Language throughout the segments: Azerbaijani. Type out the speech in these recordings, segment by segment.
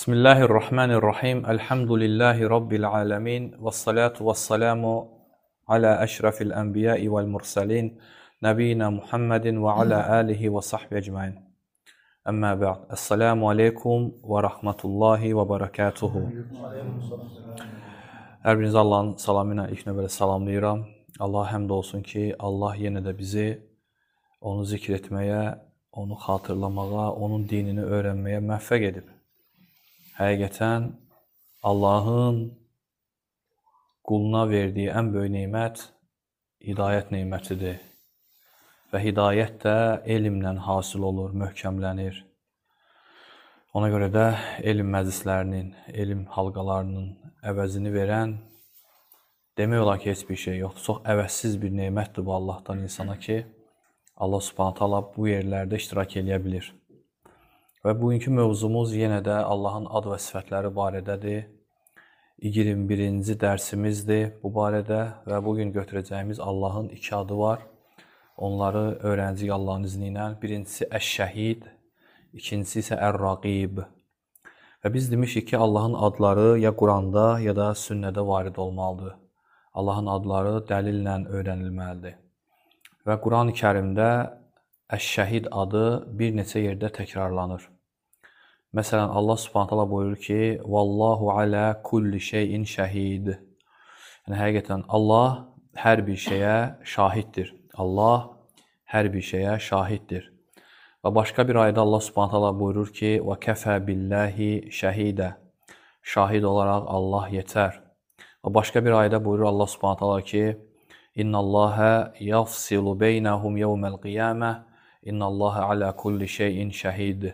Bismillahirrahmanirrahim. Elhamdülillahi Rabbil alemin. Vessalatu vesselamu ala eşrefil enbiyai vel mursalin. Nebiyina Muhammedin ve ala alihi ve sahbihi ecmain. Amma ba'd. Esselamu aleykum ve rahmetullahi ve berekatuhu. Hər birinizi Allahın salamı ilə ilk növbədə salamlayıram. Allah həmd olsun ki, Allah yenə də bizi onu zikr etməyə, onu xatırlamağa, onun dinini öyrənməyə müvəffəq edib. Həqiqətən Allahın quluna verdiyi ən böyük nemət hidayət nemətidir. Və hidayət də elmlə hasil olur, möhkəmlənir. Ona görə də elm məclislərinin, elm halqalarının əvəzini verən demək olar ki, heç bir şey yoxdur. Çox əvəzsiz bir nemətdir bu Allahdan insana ki, Allah Subhanahu taala bu yerlərdə iştirak edə bilir. Və bugünkü mövzumuz yenə də Allahın ad və sifətləri barədədir. 21-ci dərsimizdir bu barədə və bugün götürəcəyimiz Allahın iki adı var. Onları öyrənəcəyik Allahın izni ilə. Birincisi Əş-Şəhid, ikincisi isə Ər-Raqib. Və biz demişik ki, Allahın adları ya Quranda ya da sünnədə varid olmalıdır. Allahın adları dəlillə öyrənilməlidir. Və Quran-ı Kərimdə Əş-Şəhid adı bir neçə yerdə təkrarlanır. Məsələn, Allah Subhanahu taala buyurur ki, "Vallahu ala kulli şeyin şəhid." Yəni həqiqətən Allah hər bir şeyə şahiddir. Allah hər bir şeyə şahiddir. Və başqa bir ayədə Allah Subhanahu taala buyurur ki, "Və kəfə billahi şəhidə." Şahid olaraq Allah yetər. Və başqa bir ayədə buyurur Allah Subhanahu taala ki, "İnnallaha yafsilu beynəhum yevməl qiyamah." İnnallaha ala kulli şeyin şəhid.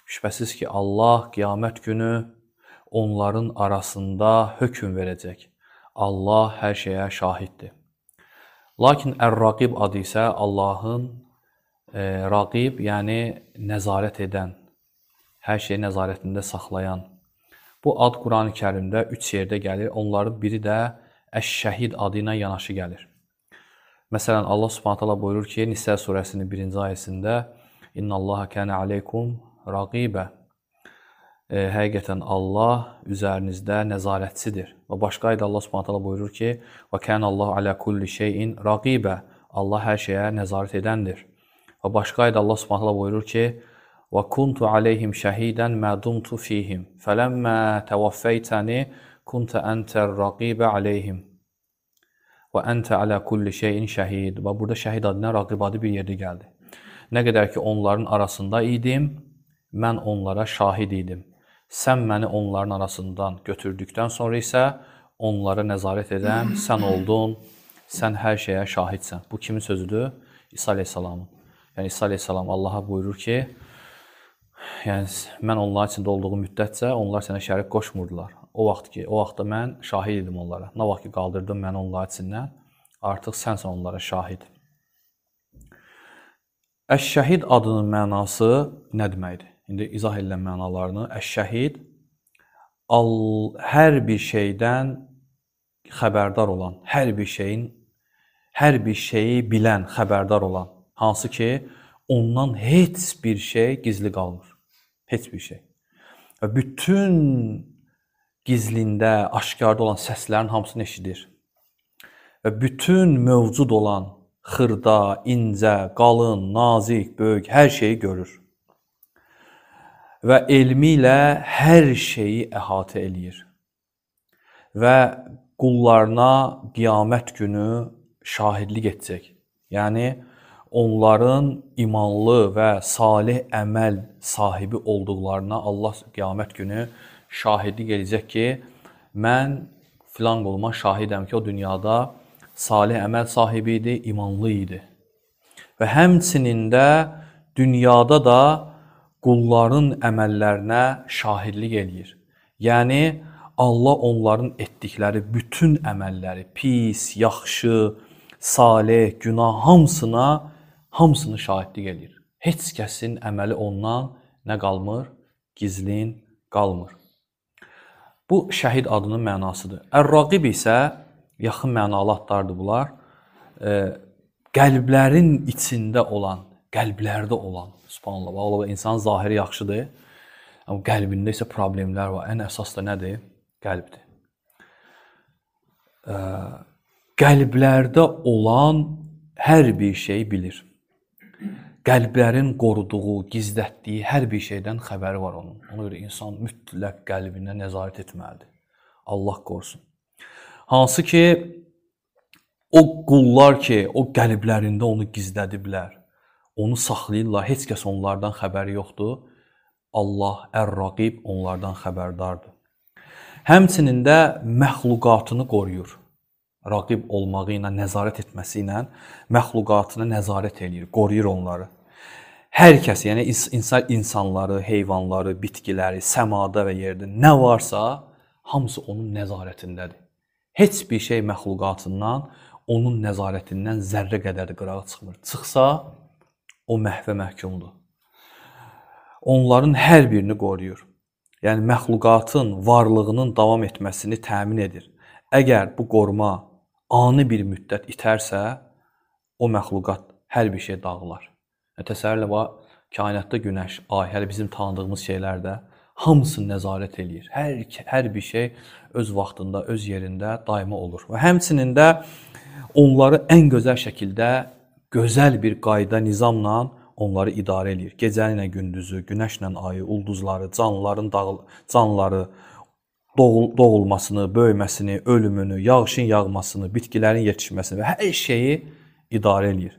Şübhəsiz ki, Allah qiyamət günü onların arasında hökm verəcək. Allah hər şeyə şahiddir. Lakin Ər-Raqib adı isə Allahın raqib, yəni nəzarət edən, hər şeyi nəzarətində saxlayan. Bu ad Quran-ı Kərimdə 3 yerdə gəlir. Onların biri də Əş-Şəhid adı ilə yanaşı gəlir. Məsələn, Allah Subhanahu taala buyurur ki, Nisə surəsinin 1-ci ayəsində "İnnallaha kana aleykum raqibə." Həqiqətən Allah üzərinizdə nəzarətçidir. Və başqa ayədə Allah Subhanahu taala buyurur ki, "Və kanallahu ala kulli şeyin raqibə." Allah hər şeyə nəzarət edəndir. Və başqa ayədə Allah Subhanahu taala buyurur ki, "Və kuntu aleyhim şəhidən ma dumtu fihim, falamma tawaffaytani kunta antar raqibə aleyhim." Və əntə alə kulli şeyin şəhid. Və burada şəhid adına raqib adı bir yerdə gəldi. Nə qədər ki, onların arasında idim, mən onlara şahid idim. Sən məni onların arasından götürdükdən sonra isə onlara nəzarət edən sən oldun, sən hər şeyə şahidsən. Bu kimin sözüdür? İsa aleyhissalamın. Yəni İsa aleyhissalam Allaha buyurur ki, yəni mən onlar içində olduğum müddətcə onlar sənə şərik qoşmurdular. O vaxtda mən şahid idim onlara. Nə vaxt ki, qaldırdım məni onlar içindən, artıq sənsən onlara şahid. Əş-Şəhid adının mənası nə deməkdir? İndi izah edilən mənalarını. Əş-Şəhid, hər bir şeydən xəbərdar olan, hər bir şeyi bilən, xəbərdar olan, hansı ki, ondan heç bir şey gizli qalmır. Heç bir şey. Və bütün gizlində, aşkarda olan səslərin hamısını eşidir. Və bütün mövcud olan xırda, incə, qalın, nazik, böyük hər şeyi görür. Və elmi ilə hər şeyi əhatə eləyir. Və qullarına qiyamət günü şahidlik edəcək. Yəni, onların imanlı və salih əməl sahibi olduqlarına Allah qiyamət günü şahidlik edəcək ki, mən filan quluma şahidəm ki, o dünyada salih əməl sahibi idi, imanlı idi. Və həmçinin də dünyada da qulların əməllərinə şahidlik edir. Yəni, Allah onların etdikləri bütün əməlləri, pis, yaxşı, salih, günah hamısını şahidlik edir. Heç kəsin əməli ondan nə qalmır? Gizlin qalmır. Bu şəhid adının mənasıdır. Ər-Raqib isə yaxın mənalı adlardır bunlar. Qəlblərin içində olan, qəlblərdə olan. Subhanallah, insanın zahiri yaxşıdır. Amma qəlbində isə problemlər var. Ən əsas da nədir? Qəlbdir. Qəlblərdə olan hər bir şey bilir. Qəlblərin qoruduğu, gizlətdiyi hər bir şeydən xəbəri var onun. Ona görə insan mütləq qəlbinə nəzarət etməlidir. Allah qorusun. Hansı ki, o qullar ki, o qəlblərində onu gizlədiblər, onu saxlayırlar, heç kəs onlardan xəbəri yoxdur. Allah Ər-Raqib onlardan xəbərdardır. Həmçinin də məxluqatını qoruyur. Raqib olmağı ilə, nəzarət etməsi ilə məxluqatını nəzarət edir, qoruyur onları. Hər kəs, yəni insanları, heyvanları, bitkiləri, səmada və yerdə nə varsa, hamısı onun nəzarətindədir. Heç bir şey məxluqatından, onun nəzarətindən zərrə qədər də qırağa çıxmır. Çıxsa, o məhvə məhkumdur. Onların hər birini qoruyur. Yəni, məxluqatın varlığının davam etməsini təmin edir. Əgər bu qoruma ani bir müddət itərsə, o məxluqat hər bir şey dağılar. Təsəvvürlə var, kainatda günəş, ay, hələ bizim tanıdığımız şeylərdə hamısını nəzarət eləyir. Hər bir şey öz vaxtında, öz yerində daima olur. Və həmçinin də onları ən gözəl şəkildə, gözəl bir qayda, nizamla onları idarə eləyir. Gecəni ilə gündüzü, günəşlə ayı, ulduzları, canlıları, doğulmasını, böyüməsini, ölümünü, yağışın yağmasını, bitkilərin yetişməsini və hər şeyi idarə eləyir.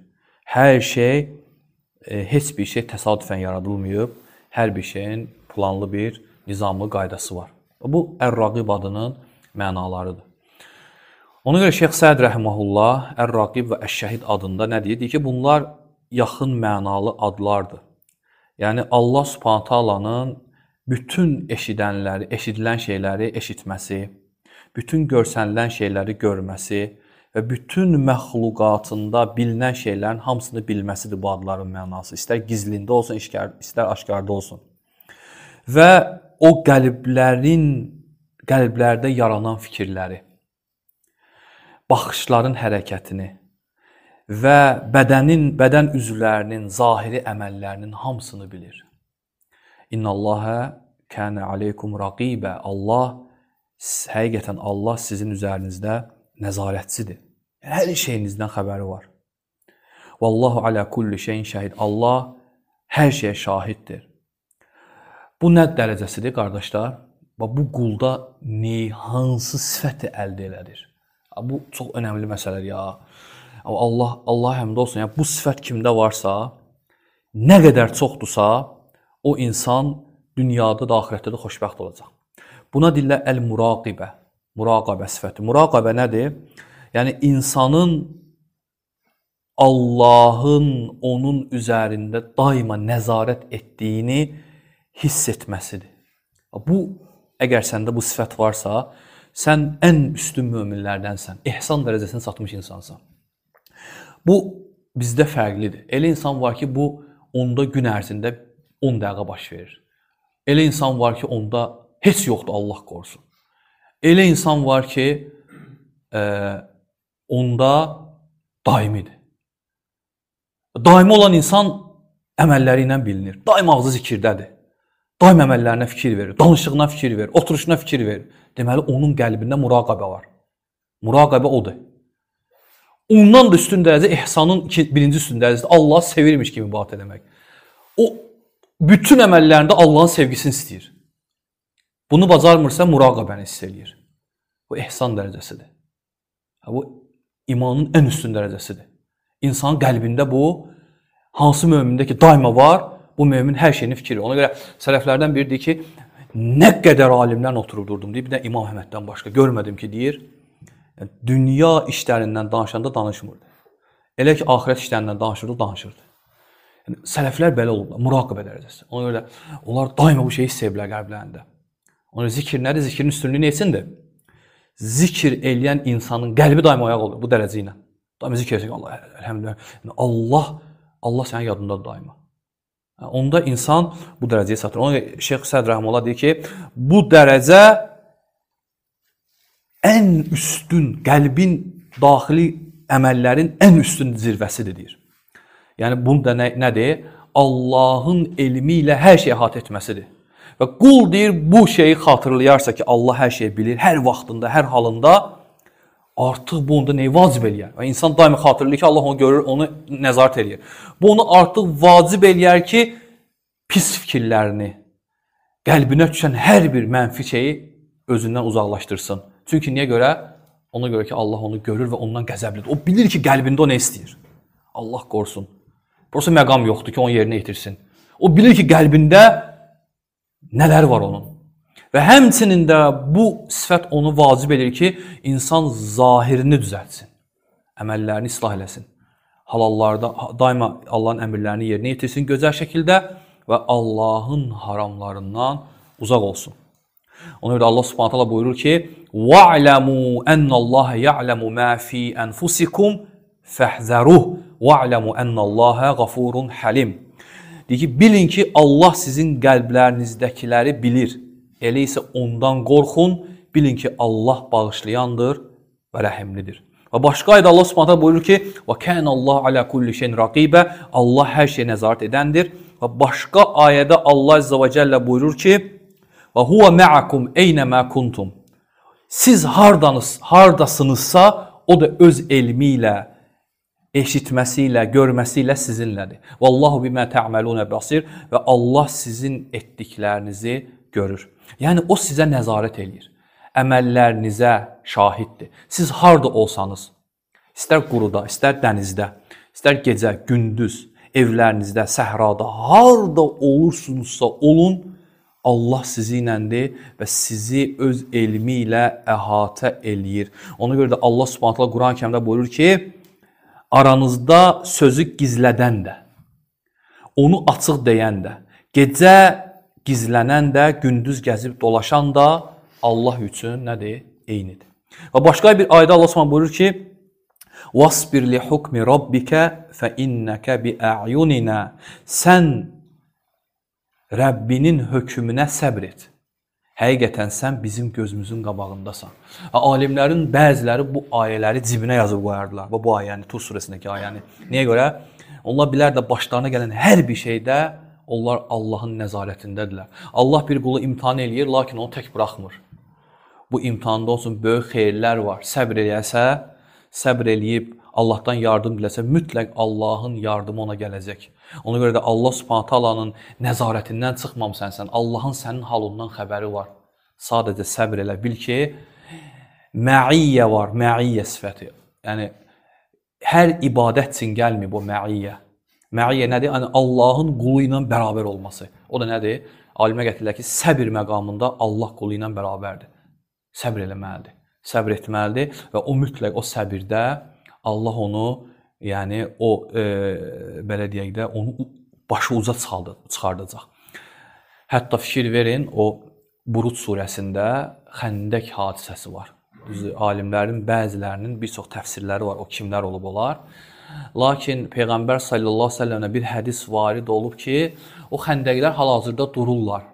Hər şey, heç bir şey təsadüfən yaradılmayıb, hər bir şeyin planlı bir nizamlı qaydası var. Bu Ər-Raqib adının mənalarıdır. Ona görə Şeyx Səd Rəhiməhullah Ər-Raqib və Əş-Şəhid adında nə deyir? Deyir ki, bunlar yaxın mənalı adlardır. Yəni Allah Subhanahu taalanın bütün eşidilən şeyləri eşitməsi, bütün görsənilən şeyləri görməsi və bütün məxluqatında bilinən şeylərin hamısını bilməsidir bu adların mənası. İstər gizlində olsun, istər aşkarda olsun. Və o qəlblərdə yaranan fikirləri, baxışların hərəkətini və bədən üzvlərinin zahiri əməllərinin hamısını bilir. İnnallahə kənə aleykum raqibə. Həqiqətən Allah sizin üzərinizdə nəzarətçidir. Hər şeyinizdən xəbəri var. Vallahu alə kulli şeyin şəhid. Allah hər şeyə şahiddir. Bu nə dərəcəsidir, qardaşlar? Bu qulda hansı sifəti əldə elədir? Bu çox önəmli məsələdir ya. Allah həmd olsun. Yəni, bu sifət kimdə varsa, nə qədər çoxdursa, o insan dünyada da, axirətdə də xoşbəxt olacaq. Buna deyirlər əl-muraqibə, muraqabə sifəti. Muraqabə nədir? Yəni, insanın Allahın onun üzərində daima nəzarət etdiyini hiss etməsidir. Bu, əgər səndə bu sifət varsa, sən ən üstün möminlərdənsən, ehsan dərəcəsini çatmış insansan. Bu, bizdə fərqlidir. Elə insan var ki, bu, onda gün ərzində 10 dəqiqə baş verir. Elə insan var ki, onda heç yoxdur, Allah qorusun. Elə insan var ki, onda daimidir. Daimi olan insan əməlləri ilə bilinir. Daim ağzı zikirdədir. Daim əməllərinə fikir verir, danışığına fikir verir, oturuşuna fikir verir. Deməli, onun qəlbində muraqabə var. Muraqabə odur. Ondan da üstün dərəcə ehsanın birinci üstün dərəcəsi Allah sevirmiş kimi ibadət eləmək. O, bütün əməllərində Allahın sevgisini istəyir. Bunu bacarmırsa muraqabəni hiss eləyir. Bu ehsan dərəcəsidir. Bu imanın ən üstün dərəcəsidir. İnsanın qəlbində bu, hansı mömində ki, daima var, bu mömin hər şeyini fikir. Ona görə sələflərdən biri deyir ki, nə qədər alimlərlə otururdum deyir, bir də İmam Əhməddən başqa görmədim ki, deyir, dünya işlərindən danışanda danışmırdı. Elə ki, axirət işlərindən danışırdı. Yəni, sələflər belə olublar, muraqibə dərəcəsi. Ona görə onlar daima bu şeyi sevbilər qəlblərində. Ona görə zikir nədir? Zikrin üstünlüyü neçindir? Zikir eləyən insanın qəlbi daima ayaq olur bu dərəcə ilə. Daima zikir edəcək Allah, əlhəmdülillah. Allah sənin yadındadır daima. Onda insan bu dərəcəyə çatır. Ona görə Şeyx Səd Rəhiməhullah deyir ki, bu dərəcə ən üstün, qəlbin daxili əməllərin ən üstün zirvəsidir, deyir. Yəni, bunu da nədir? Allahın elmi ilə hər şey əhatə etməsidir. Və qul deyir, bu şeyi xatırlayarsa ki, Allah hər şeyi bilir, hər vaxtında, hər halında, artıq bu onda neyi vacib eləyər? Və insan daimi xatırlayır ki, Allah onu görür, onu nəzarət eləyir. Bu onu artıq vacib eləyər ki, pis fikirlərini, qəlbinə düşən hər bir mənfi şeyi özündən uzaqlaşdırsın. Çünki niyə görə? Ona görə ki, Allah onu görür və ondan qəzəblidir. O bilir ki, qəlbində o nə istəyir? Allah qorusun. Burası məqam yoxdur ki, onu yerinə yetirsin. O bilir ki, qəlbində nələr var onun. Və həmçinin də bu sifət onu vacib edir ki, insan zahirini düzəltsin. Əməllərini islah eləsin. Halallarda daima Allahın əmrlərini yerinə yetirsin gözəl şəkildə və Allahın haramlarından uzaq olsun. Ona görə Allah Subhanahu taala buyurur ki: "Va'lamu ennallaha ya'lamu ma fi anfusikum fahzaruh wa'lamu ennallaha gafurun halim." Deyir ki, bilin ki, Allah sizin qəlblərinizdəkiləri bilir. Elə isə ondan qorxun, bilin ki, Allah bağışlayandır və rəhimlidir. Və başqa ayədə Allah Subhanahu taala buyurur ki: "Və kana Allahu ala kulli şeyin raqiba." Allah hər şeyə nəzarət edəndir. Və başqa ayədə Allah Azza və Cəllə buyurur ki: "Və huve ma'akum eynema kuntum." Siz hardasınızsa, o da öz elmi ilə, eşitməsi ilə, görməsi ilə sizinlədir. Vallahu bima ta'malun basir və Allah sizin etdiklərinizi görür. Yəni o sizə nəzarət eləyir. Əməllərinizə şahiddir. Siz harda olsanız, istər quruda, istər dənizdə, istər gecə, gündüz, evlərinizdə, səhrada, harda olursunuzsa olun, Allah sizinlədir və sizi öz elmi ilə əhatə eləyir. Ona görə də Allah Subhanahu taala Quran-Kərimdə buyurur ki, aranızda sözü gizlədən də, onu açıq deyən də, gecə gizlənən də, gündüz gəzib dolaşan da Allah üçün nədir? Eynidir. Və başqa bir ayədə Allah Subhanahu buyurur ki: "Vasbir li hukmi rabbika fa innaka bi a'yunina." Sən Rəbbinin hökmünə səbr et. Həqiqətən sən bizim gözümüzün qabağındasan. Alimlərin bəziləri bu ayələri cibinə yazıb qoyardılar. Bu ayəni, Tur surəsindəki ayəni. Niyə görə? Onlar bilər də başlarına gələn hər bir şeydə onlar Allahın nəzarətindədirlər. Allah bir qulu imtihan eləyir, lakin onu tək buraxmır. Bu imtihanda olsun, böyük xeyirlər var. Səbr eləyəsə, səbr eləyib Allahdan yardım diləsə, mütləq Allahın yardımı ona gələcək. Ona görə də Allah Subhanahu taalanın nəzarətindən çıxmamısan sən. Allahın sənin halından xəbəri var. Sadəcə səbr elə bil ki, məiyyə var, məiyyə sifəti. Yəni hər ibadət üçün gəlmir bu məiyyə. Məiyyə nədir? Yəni Allahın qulu ilə bərabər olması. O da nədir? Alimə gətirirlər ki, səbr məqamında Allah qulu ilə bərabərdir. Səbr eləməlidir, səbr etməlidir və o mütləq o səbirdə Allah onu, yəni o belə deyək də, onu başı uca çıxardacaq. Hətta fikir verin, o Buruc surəsində Xəndək hadisəsi var. Alimlərin bəzilərinin bir çox təfsirləri var, o kimlər olub olar. Lakin Peyğəmbər sallallahu əleyhi və səlləmə bir hədis varid olub ki, o xəndəklər hal-hazırda dururlar.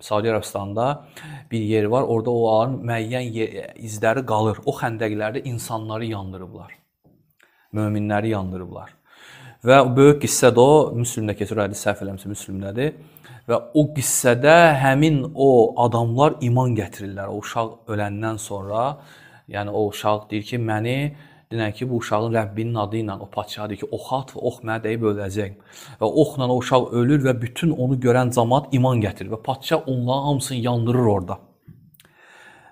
Saudi Ərəbistanda bir yer var, orada o ağın müəyyən izləri qalır. O xəndəklərdə insanları yandırıblar. Möminləri yandırıblar. Və böyük qissədə o, Müslimdə keçir, hədis səhv eləmirəmsə Müslimdədir. Və o qissədə həmin o adamlar iman gətirirlər. O uşaq öləndən sonra, yəni o uşaq deyir ki, məni, deyək ki, bu uşağın Rəbbinin adı ilə o padşah deyir ki, ox at və ox mənə deyib öləcək. Və oxla o uşaq ölür və bütün onu görən cəmaət iman gətirir. Və padşah onların hamısını yandırır orada.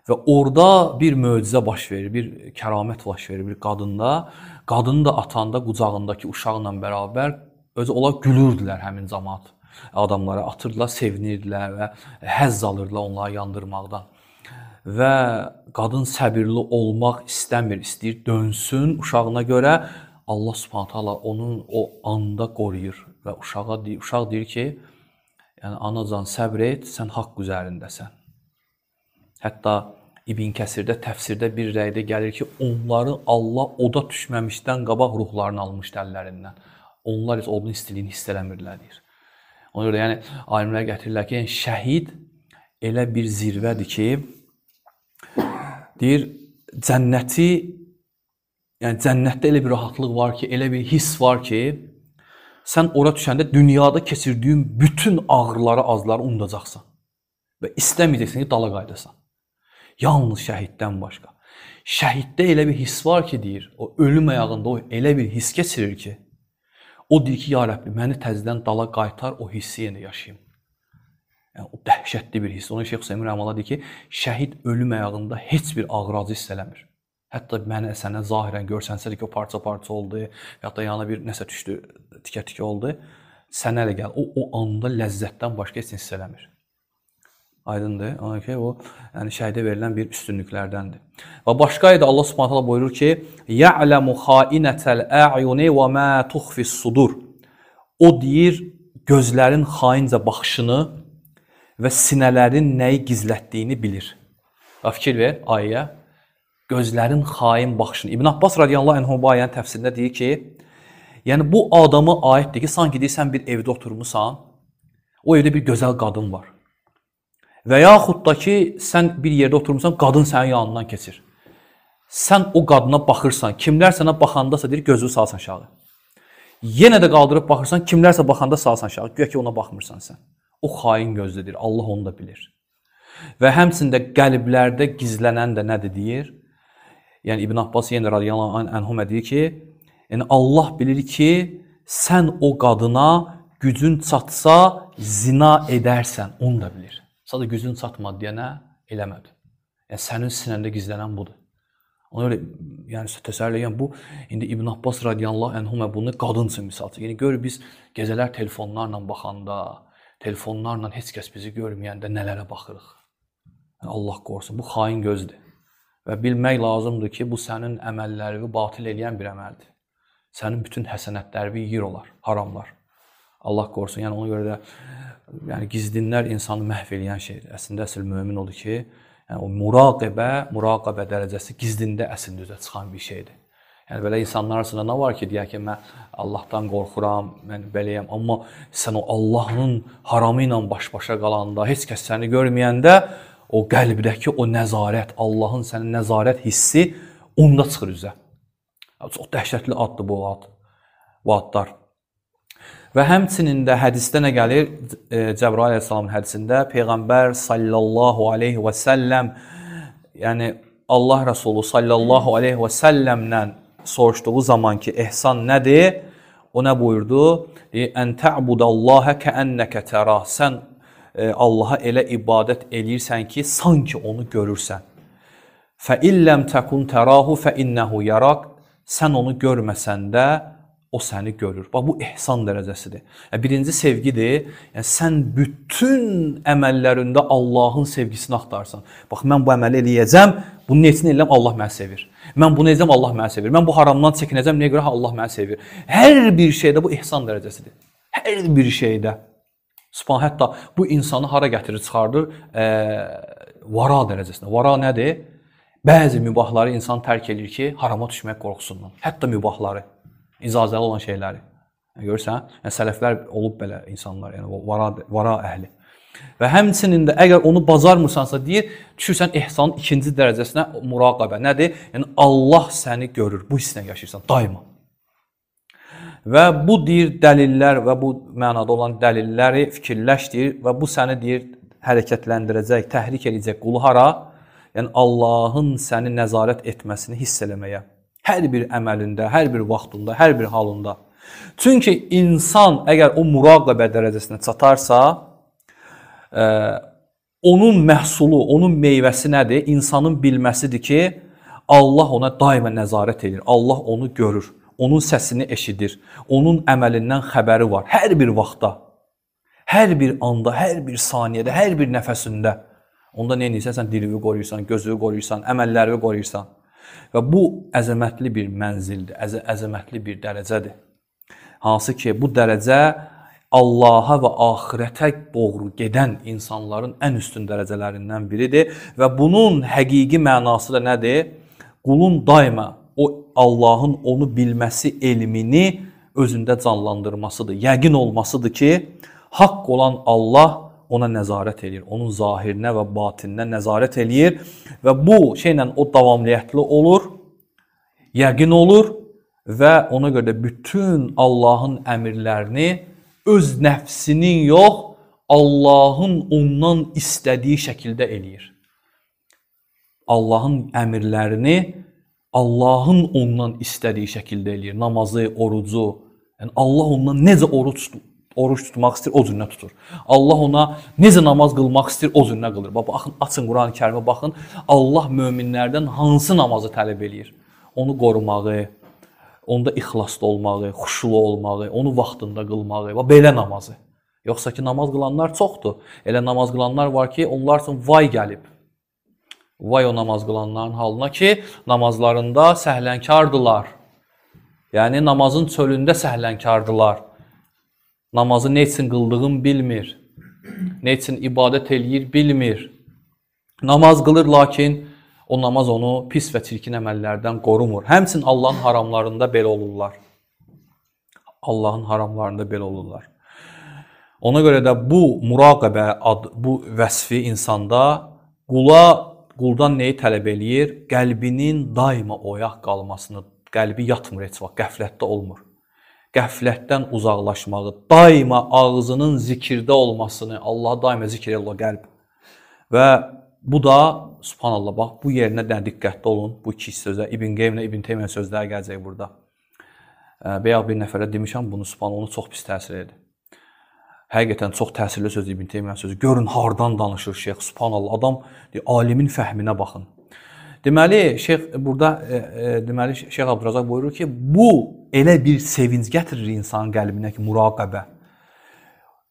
Və orada bir möcüzə baş verir, bir kəramət baş verir bir qadında. Qadını da atanda qucağındakı uşaqla bərabər özü onlar gülürdülər həmin cəmaət. Adamlara atırdılar, sevinirdilər və həzz alırdılar onları yandırmaqdan. Və qadın səbirli olmaq istəmir, istəyir dönsün uşağına görə. Allah Subhanahu taala onun o anda qoruyur və uşaq deyir ki, yəni anacan səbr et, sən haqq üzərindəsən. Hətta İbn Kəsirdə, təfsirdə bir rəydə gəlir ki, onları Allah oda düşməmişdən qabaq ruhlarını almışdı əllərindən. Onlar heç odun istiliyini hiss eləmirlər deyir. Ona görə yəni alimlər gətirirlər ki, yəni şəhid elə bir zirvədir ki, deyir cənnəti, yəni cənnətdə elə bir rahatlıq var ki, elə bir hiss var ki, sən ora düşəndə dünyada keçirdiyin bütün ağrıları, azları unudacaqsan. və istəməyəcəksən ki, dala qayıdasan. Yalnız şəhiddən başqa. Şəhiddə elə bir his var ki, deyir, o ölüm ayağında o elə bir his keçirir ki, o deyir ki, ya Rəbbi, məni təzədən dala qaytar, o hissi yenə yaşayım. Yəni, o dəhşətli bir his. Ona Şeyx Hüseyin Rəhməllah deyir ki, şəhid ölüm ayağında heç bir ağracı hiss eləmir. Hətta mənə sənə zahirən görsənsə ki, o parça-parça oldu, ya da yanına bir nəsə düşdü, tikə-tikə oldu, sənə elə gəl. O anda ləzzətdən başqa heç hiss eləmir. Aydındır. Ona ki, o yəni şəhidə verilən bir üstünlüklərdəndir. Və başqa ayədə Allah Subhanahu taala buyurur ki: "Ya'lamu xainətel a'yuni və ma tuxfis sudur." O deyir, gözlərin xaincə baxışını və sinələrin nəyi gizlətdiyini bilir. Və fikir ver ayəyə. Gözlərin xain baxışını. İbn Abbas radiyallahu anhu bu ayənin təfsirində deyir ki, yəni bu adama aiddir ki, sanki deyirsən bir evdə oturmusan, o evdə bir gözəl qadın var. Və yaxud da ki, sən bir yerdə oturmuşsan, qadın sənin yanından keçir. Sən o qadına baxırsan, kimlər sənə baxandasa deyir, gözünü salsan aşağı. Yenə də qaldırıb baxırsan, kimlərsə baxanda salsan aşağı, güya ki ona baxmırsan sən. O xain gözdədir, Allah onu da bilir. Və həmçində qəlblərdə gizlənən də nədir deyir? Yəni İbn Abbas yenə radiyallahu anhuma deyir ki, yəni Allah bilir ki, sən o qadına gücün çatsa zina edərsən, onu da bilir. Sadəcə gücün çatmadı deyənə eləmədi. Yəni sənin sinəndə gizlənən budur. Ona görə yəni təsəvvür edən bu indi İbn Abbas radiyallahu anhuma bunu qadın üçün misal çəkir. Yəni gör biz gecələr telefonlarla baxanda, telefonlarla heç kəs bizi görməyəndə nələrə baxırıq. Yəni Allah qorusun, bu xain gözdür. Və bilmək lazımdır ki, bu sənin əməllərini batil edən bir əməldir. Sənin bütün həsənətlərini yeyir olar, haramlar. Allah qorusun. Yəni ona görə də yəni gizlinlər insanı məhv edən şeydir. Əslində əsl mömin odur ki, yəni o muraqabə dərəcəsi gizlində əslində üzə çıxan bir şeydir. Yəni belə insanlar arasında nə var ki, deyək ki, mən Allahdan qorxuram, mən beləyəm, amma sən o Allahın haramı ilə baş-başa qalanda, heç kəs səni görməyəndə o qəlbdəki o nəzarət, Allahın sənin nəzarət hissi onda çıxır üzə. Çox dəhşətli addır bu adlar. Və həmçinin də hədisdə nə gəlir? Cəbrail əleyhissalamın hədisində Peyğəmbər sallallahu aleyhi və səlləm, yəni Allah Rəsulü sallallahu aleyhi və səlləmlə soruşduğu zaman ki, ehsan nədir? O nə buyurdu? Ən tə'budallaha kəənnəkə tərah. Sən Allaha elə ibadət eləyirsən ki, sanki onu görürsən. Fə illəm təkun tərahu fə innəhu yarak. Sən onu görməsən də o səni görür. Bax, bu ehsan dərəcəsidir. Birinci sevgidir. Yəni, sən bütün əməllərində Allahın sevgisini axtarsan. Bax, mən bu əməli eləyəcəm, bunu neçin eləyəm, Allah məni sevir. Mən bunu edəcəm, Allah məni sevir. Mən bu haramdan çəkinəcəm, nəyə görə Allah məni sevir. Hər bir şeydə bu ehsan dərəcəsidir. Hər bir şeydə. Subhan, hətta bu insanı hara gətirir, çıxardır? Vara dərəcəsində. Vara nədir? Bəzi mübahları insan tərk edir ki, harama düşmək qorxusundan. Hətta mübahları, icazəli olan şeyləri. Görürsən? Yəni, sələflər olub belə insanlar, yəni vara əhli. Və həmçinin də əgər onu bacarmırsansa deyir, düşürsən ehsanın ikinci dərəcəsinə muraqabə. Nədir? Yəni Allah səni görür. Bu hisslə yaşayırsan daima. Və bu deyir dəlillər və bu mənada olan dəlilləri fikirləşdir və bu səni deyir hərəkətləndirəcək, təhrik edəcək qulu hara? Yəni Allahın səni nəzarət etməsini hiss eləməyə. Hər bir əməlində, hər bir vaxtında, hər bir halında. Çünki insan əgər o muraqabə dərəcəsinə çatarsa, onun məhsulu, onun meyvəsi nədir? İnsanın bilməsidir ki, Allah ona daima nəzarət edir, Allah onu görür. Onun səsini eşidir, onun əməlindən xəbəri var. Hər bir vaxtda, hər bir anda, hər bir saniyədə, hər bir nəfəsində. Onda nə edirsən? Sən dilini qoruyursan, gözünü qoruyursan, əməllərini qoruyursan. Və bu əzəmətli bir mənzildir, əzəmətli bir dərəcədir. Hansı ki, bu dərəcə Allaha və axirətə doğru gedən insanların ən üstün dərəcələrindən biridir. Və bunun həqiqi mənası da nədir? Qulun daima o Allahın onu bilməsi elmini özündə canlandırmasıdır. Yəqin olmasıdır ki, haqq olan Allah ona nəzarət edir. Onun zahirinə və batininə nəzarət edir. Və bu şeylə o davamlıyətli olur, yəqin olur və ona görə də bütün Allahın əmirlərini öz nəfsinin yox, Allahın ondan istədiyi şəkildə eləyir. Allahın əmrlərini Allahın ondan istədiyi şəkildə eləyir. Namazı, orucu. Yəni Allah ondan necə oruç tutmaq istəyir, o cürünə tutur. Allah ona necə namaz qılmaq istəyir, o cürünə qılır. Baxın, açın Quran-ı Kərimə baxın. Allah möminlərdən hansı namazı tələb eləyir? Onu qorumağı, onda ixlaslı olmağı, xuşulu olmağı, onu vaxtında qılmağı, belə namazı. Yoxsa ki, namaz qılanlar çoxdur. Elə namaz qılanlar var ki, onlar üçün vay gəlib. Vay o namaz qılanların halına ki, namazlarında səhlənkardırlar. Yəni, namazın çölündə səhlənkardırlar. Namazı ne üçün qıldığını bilmir. Ne üçün ibadət eləyir, bilmir. Namaz qılır, lakin o namaz onu pis və çirkin əməllərdən qorumur. Həmçinin Allahın haramlarında belə olurlar. Allahın haramlarında belə olurlar. Ona görə də bu muraqəbə, bu vəsfi insanda quldan neyi tələb eləyir? Qəlbinin daima oyaq qalmasını, qəlbi yatmır heç vaxt, qəflətdə olmur. Qəflətdən uzaqlaşmağı, daima ağzının zikirdə olmasını, Allah'a daima zikir elə qəlb. Və bu da, subhanallah, bax, bu yerinə də diqqətli olun, bu iki sözə, İbn Qeym ilə İbn Teymiyyə sözləri gələcək burada. Bəyək bir nəfərə demişəm bunu, subhanallah, onu çox pis təsir edir. Həqiqətən çox təsirli söz İbn Teymiyyə sözü. Görün, hardan danışır şeyx, subhanallah, adam alimin fəhminə baxın. Deməli, Şeyx Abdurazaq buyurur ki, bu elə bir sevinc gətirir insanın qəlbinə ki, muraqəbə.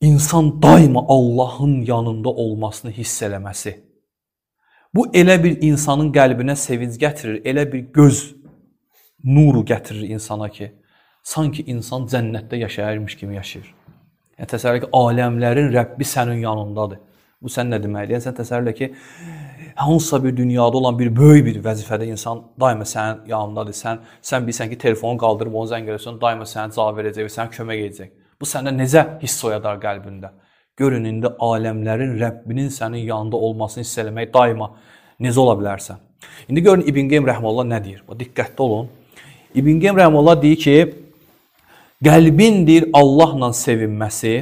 İnsan daima Allahın yanında olmasını hiss eləməsi. Bu elə bir insanın qəlbinə sevinc gətirir, elə bir göz nuru gətirir insana ki, sanki insan cənnətdə yaşayırmış kimi yaşayır. Yəni, təsəvvür ki, aləmlərin Rəbbi sənin yanındadır. Bu sən nə deməkdir? Yəni, sən təsəvvür ki, hansısa bir dünyada olan bir böyük bir vəzifədə insan daima sənin yanındadır. Sən bilsən ki, telefonu qaldırıb onu zəng eləsən, daima sənə cavab verəcək və sənə kömək edəcək. Bu səndə necə hiss oyadar qəlbində? Görün, indi aləmlərin Rəbbinin sənin yanında olmasını hiss eləmək daima necə ola bilərsən? İndi görün, İbn Qeym rəhməllah nə deyir? Diqqətli olun. İbn Qeym rəhməllah deyir ki, qəlbindir Allahla sevinməsi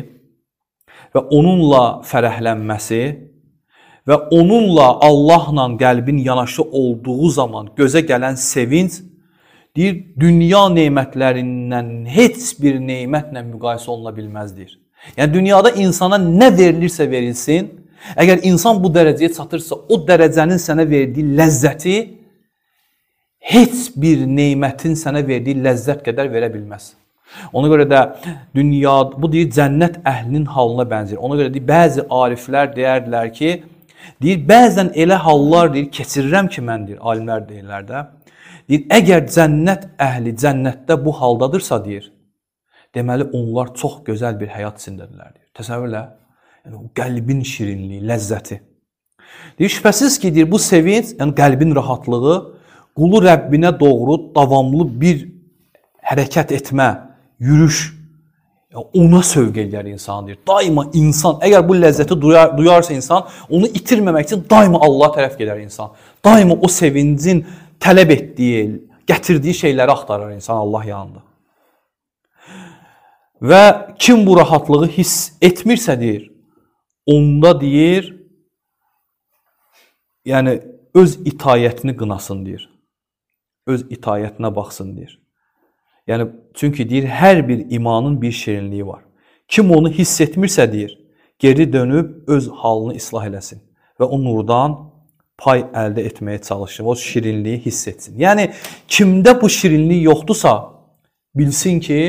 və onunla fərəhlənməsi və onunla Allahla qəlbin yanaşı olduğu zaman gözə gələn sevinc deyir, dünya neymətlərindən heç bir neymətlə müqayisə oluna bilməzdir. Yəni, dünyada insana nə verilirsə verilsin, əgər insan bu dərəcəyə çatırsa, o dərəcənin sənə verdiyi ləzzəti heç bir neymətin sənə verdiyi ləzzət qədər verə bilməz. Ona görə də dünya, bu deyir, cənnət əhlinin halına bənzir. Ona görə deyir, bəzi ariflər deyərdilər ki, deyir, bəzən elə hallar deyir, keçirirəm ki, mən deyir, alimlər deyirlər də. Deyir, əgər cənnət əhli cənnətdə bu haldadırsa deyir, deməli onlar çox gözəl bir həyat içindədirlər deyir. Təsəvvürlə, yəni, qəlbin şirinliyi, ləzzəti. Deyir, şübhəsiz ki, deyir, bu sevinç, yəni qəlbin rahatlığı, qulu Rəbbinə doğru davamlı bir hərəkət etmə, yürüş, ona sövq edir insan deyir. Daima insan, əgər bu ləzzəti duyarsa insan, onu itirməmək üçün daima Allah tərəf gedər insan. Daima o sevincin tələb etdiyi, gətirdiyi şeyləri axtarır insan Allah yanında. Və kim bu rahatlığı hiss etmirsə deyir, onda deyir, yəni öz itayətini qınasın deyir. Öz itayətinə baxsın deyir. Yəni, çünki deyir, hər bir imanın bir şirinliyi var. Kim onu hiss etmirsə deyir, geri dönüb öz halını islah eləsin və o nurdan pay əldə etməyə çalışsın, o şirinliyi hiss etsin. Yəni, kimdə bu şirinlik yoxdursa, bilsin ki,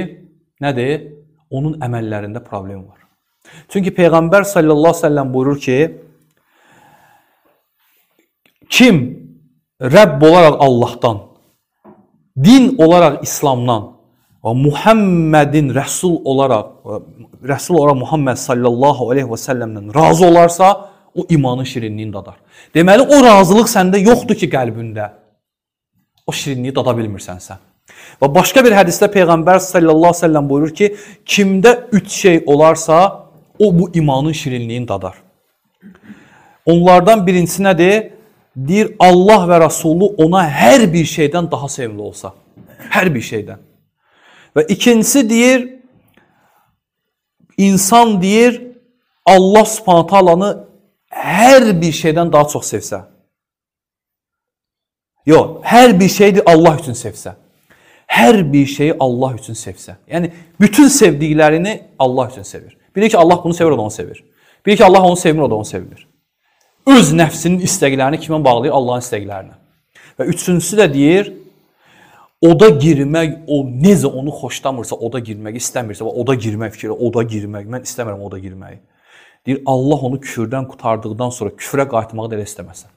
nədir? Onun əməllərində problem var. Çünki Peyğəmbər sallallahu aleyhi ve sellem buyurur ki, kim Rəbb olaraq Allahdan, din olaraq İslamdan və Muhammedin Rəsul olaraq Muhammed sallallahu aleyhi ve sellemdən razı olarsa, o imanın şirinliğini dadar. Deməli, o razılıq səndə yoxdur ki, qəlbində. O şirinliği dada bilmirsən sən. Və başqa bir hədisdə Peyğəmbər sallallahu aleyhi ve sellem buyurur ki, kimdə 3 şey olarsa, o bu imanın şirinliğini dadar. Onlardan birincisi nədir? Deyir, Allah və Rasulü ona hər bir şeydən daha sevimli olsa. Hər bir şeydən. Və ikincisi deyir, insan deyir, Allah Subhanahu taalanı hər bir şeydən daha çox sevsə, yox, hər bir şeydir Allah üçün sevsə, hər bir şeyi Allah üçün sevsə, yəni bütün sevdiklərini Allah üçün sevir. Bilir ki, Allah bunu sevir, o da onu sevir. Bilir ki, Allah onu sevmir, o da onu sevir. Öz nəfsinin istəklərini kimə bağlayır? Allahın istəklərini. Və üçüncüsü də deyir, oda girmək, o necə onu xoşlamırsa, oda girmək istəmirsə, oda girmək fikri, oda girmək, mən istəmirəm oda girməyi. Deyir, Allah onu küfrdən qurtardıqdan sonra küfrə qayıtmağı da elə istəməsin.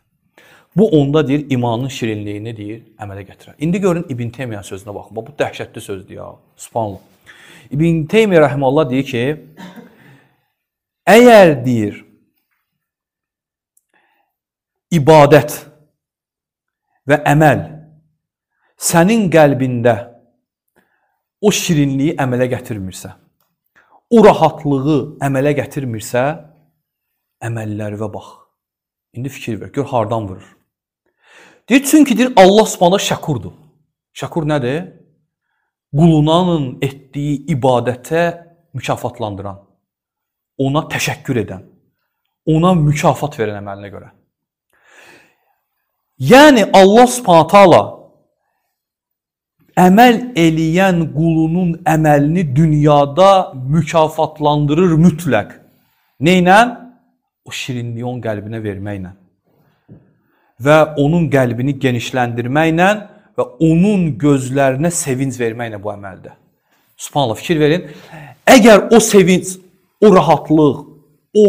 Bu onda deyir, imanın şirinliyini deyir, əmələ gətirər. İndi görün İbn Teymiyyanın sözünə baxın. Bu dəhşətli sözdür ya. Subhanallah. İbn Teymiyyə rəhməhullah deyir ki, əgər deyir, ibadət və əməl sənin qəlbində o şirinliyi əmələ gətirmirsə, o rahatlığı əmələ gətirmirsə, əməllərə bax. İndi fikir ver, gör hardan vurur. Deyir, çünki deyir, Allah Subhanahu şəkurdur. Şəkur nədir? Qulunanın etdiyi ibadətə mükafatlandıran, ona təşəkkür edən, ona mükafat verən əməlinə görə. Yəni Allah Subhanahu taala əməl eləyən qulunun əməlini dünyada mükafatlandırır mütləq. Neynə? O şirinliyi onun qəlbinə verməklə və onun qəlbini genişləndirməklə və onun gözlərinə sevinc verməklə bu əməldə. Subhanallah, fikir verin. Əgər o sevinc, o rahatlıq, o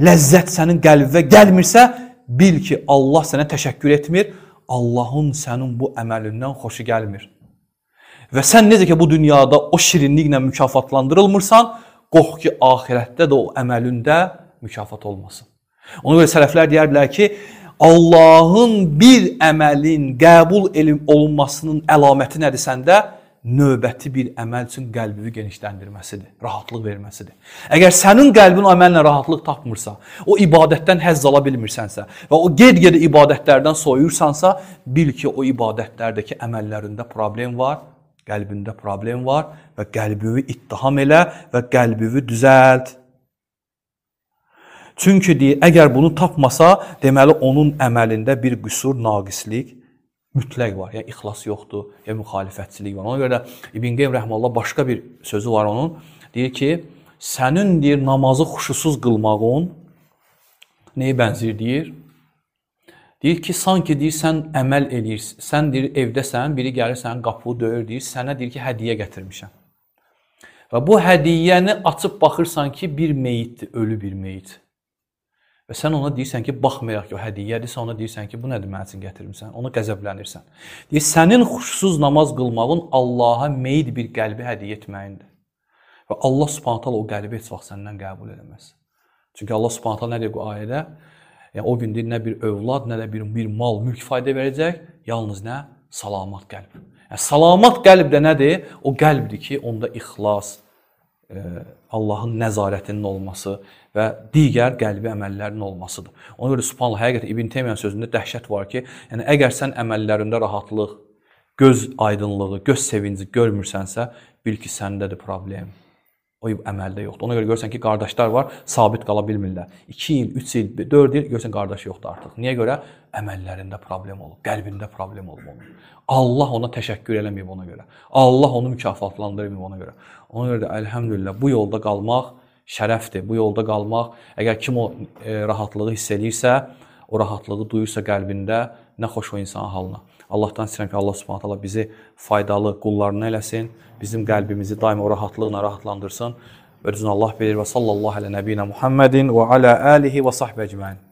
ləzzət sənin qəlbinə gəlmirsə, bil ki, Allah sənə təşəkkür etmir, Allahın sənin bu əməlindən xoşu gəlmir. Və sən necə ki, bu dünyada o şirinliklə mükafatlandırılmırsan, qorx ki, axirətdə də o əməlində mükafat olmasın. Ona görə sələflər deyərdilər ki, Allahın bir əməlin qəbul olunmasının əlaməti nədir səndə? Növbəti bir əməl üçün qəlbini genişləndirməsidir, rahatlıq verməsidir. Əgər sənin qəlbin o əməllə rahatlıq tapmırsa, o ibadətdən həzz ala bilmirsənsə və o ged-gedə ibadətlərdən soyursansa, bil ki, o ibadətlərdəki əməllərində problem var, qəlbində problem var və qəlbini ittiham elə və qəlbini düzəlt. Çünki deyir, əgər bunu tapmasa, deməli onun əməlində bir qüsur, naqislik mütləq var. Yəni ixlas yoxdur, ya müxalifətçilik var. Ona görə də İbn Qeym rəhməhullah başqa bir sözü var onun. Deyir ki, sənin deyir namazı xuşusuz qılmağın nəyə bənzir deyir? Deyir ki, sanki deyir sən əməl eləyirsən. Sən deyir evdəsən, biri gəlir sənin qapını döyür, deyir, sənə deyir ki, hədiyyə gətirmişəm. Və bu hədiyyəni açıb baxırsan ki, bir meyitdir, ölü bir meyit. Və sən ona deyirsən ki, baxmayaq ki, o hədiyyədir, sən ona deyirsən ki, bu nədir mənim üçün gətirmirsən, ona qəzəblənirsən. Deyir, sənin xuşsuz namaz qılmağın Allaha meyid bir qəlbi hədiyyə etməyindir. Və Allah Subhanahu taala o qəlbi heç vaxt səndən qəbul edəməz. Çünki Allah Subhanahu taala nə deyir bu ayədə? Yəni, o gün deyir, nə bir övlad, nə də bir mal, mülk fayda verəcək, yalnız nə? Salamat qəlb. Yəni, salamat qəlb də nədir? O qəlbdir ki, onda ixlas, Allahın nəzarətinin olması və digər qəlbi əməllərinin olmasıdır. Ona görə Subhanallah, həqiqətən İbn Teymiyyanın sözündə dəhşət var ki, yəni əgər sən əməllərində rahatlıq, göz aydınlığı, göz sevinci görmürsənsə, bil ki, səndədir problem. O əməldə yoxdur. Ona görə görürsən ki, qardaşlar var, sabit qala bilmirlər. 2 il, 3 il, 4 il görürsən qardaş yoxdur artıq. Niyə görə? Əməllərində problem olub, qəlbində problem olub. Allah ona təşəkkür eləməyib ona görə. Allah onu mükafatlandırmayıb ona görə. Ona görə də əlhəmdülillah bu yolda qalmaq şərəfdir. Bu yolda qalmaq, əgər kim o rahatlığı hiss edirsə, o rahatlığı duyursa qəlbində, nə xoş o insanın halına. Allahdan istəyirəm ki, Allah Subhanahu taala bizi faydalı qullarına eləsin, bizim qəlbimizi daima o rahatlıqla rahatlandırsın. Və düzün Allah bilir və sallallahu alə nəbiyinə Muhammedin və alə alihi və sahbə ecmaîn.